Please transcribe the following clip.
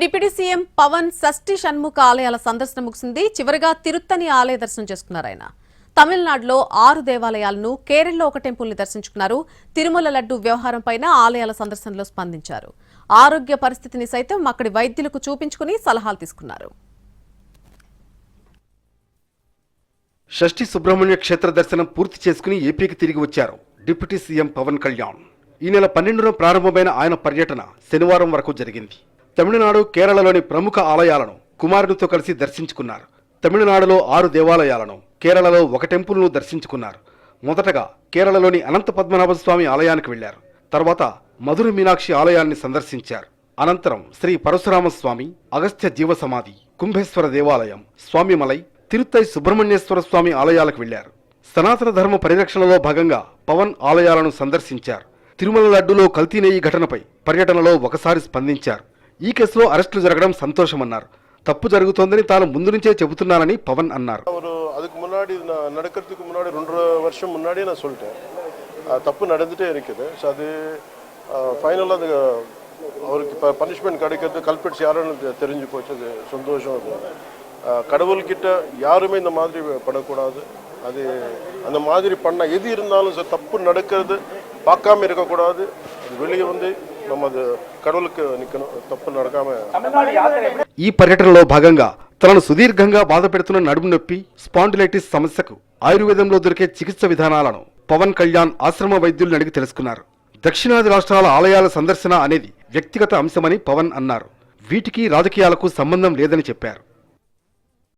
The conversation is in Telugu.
డిప్యూటీ సీఎం పవన్ షష్ఠి షణ్ముఖ ఆలయాల సందర్శన ముగిసింది. చివరిగా తిరుత్తని ఆలయ దర్శనం చేసుకున్నారు. ఆయన తమిళనాడులో 6 దేవాలయాలను, కేరళలో ఒక టెంపుల్ ని దర్శించుకున్నారు. తిరుమల లడ్డు వ్యవహారంపై ఆలయాల సందర్శనలో స్పందించారు. ఆరోగ్య పరిస్థితిని సైతం అక్కడి వైద్యులకు చూపించుకుని సలహాలు తీసుకున్నారు. షష్ఠి సుబ్రహ్మణ్య క్షేత్ర దర్శనం పూర్తి చేసుకుని ఏపీకి తిరిగి వచ్చారు డిప్యూటీ సీఎం పవన్ కళ్యాణ్. ఈ నెల 12న ప్రారంభమైన ఆయన పర్యటన శనివారం వరకు జరిగింది. తమిళనాడు, కేరళలోని ప్రముఖ ఆలయాలను కుమారుడితో కలిసి దర్శించుకున్నారు. తమిళనాడులో 6 దేవాలయాలను, కేరళలో ఒక టెంపుల్ను దర్శించుకున్నారు. మొదటగా కేరళలోని అనంత పద్మనాభ స్వామి ఆలయానికి వెళ్లారు. తర్వాత మధుర మీనాక్షి ఆలయాన్ని సందర్శించారు. అనంతరం శ్రీ పరశురామ స్వామి, అగస్త్య జీవ సమాధి, కుంభేశ్వర దేవాలయం, స్వామిమలై, తిరుత్తై సుబ్రహ్మణ్యేశ్వర స్వామి ఆలయాలకు వెళ్లారు. సనాతన ధర్మ పరిరక్షణలో భాగంగా పవన్ ఆలయాలను సందర్శించారు. తిరుమల లడ్డులో కల్తీ నెయ్యి ఘటనపై పర్యటనలో ఒకసారి స్పందించారు. ఈ కేసులో అరెస్టులు జరగడం సంతోషమన్నారు. తప్పు జరుగుతోందని తాను ముందు నుంచే చెబుతున్నానని పవన్ అన్నారు. அதுக்கு முன்னாடி நடக்கிறதுக்கு முன்னாடி 2 வருஷம் முன்னாடியே நான் சொல்லிட்டேன், தப்பு நடந்துட்டே இருக்குது. ஸோ அது ஃபைனலாக அது அவருக்கு இப்போ பனிஷ்மெண்ட் கிடைக்கிறது, கல்பிட்ஸ் யாருன்னு தெரிஞ்சு போச்சு. அது சந்தோஷம். அது கடவுள்கிட்ட யாருமே இந்த மாதிரி பண்ணக்கூடாது. அது அந்த மாதிரி பண்ண எது இருந்தாலும் சார் தப்பு நடக்கிறது பார்க்காம இருக்கக்கூடாது. அது வெளியே வந்து நம்ம அது கடவுளுக்கு நிற்கணும், తప్పు నడకామ. ఈ పర్యటనలో భాగంగా తనను సుదీర్ఘంగా బాధ పెడుతున్న నడుము నొప్పి, స్పాండిలైటిస్ సమస్యకు ఆయుర్వేదంలో దొరికే చికిత్స విధానాలను పవన్ కళ్యాణ్ ఆశ్రమ వైద్యుల్ని అడిగి తెలుసుకున్నారు. దక్షిణాది రాష్ట్రాల ఆలయాల సందర్శన అనేది వ్యక్తిగత అంశమని పవన్ అన్నారు. వీటికి రాజకీయాలకు సంబంధం లేదని చెప్పారు.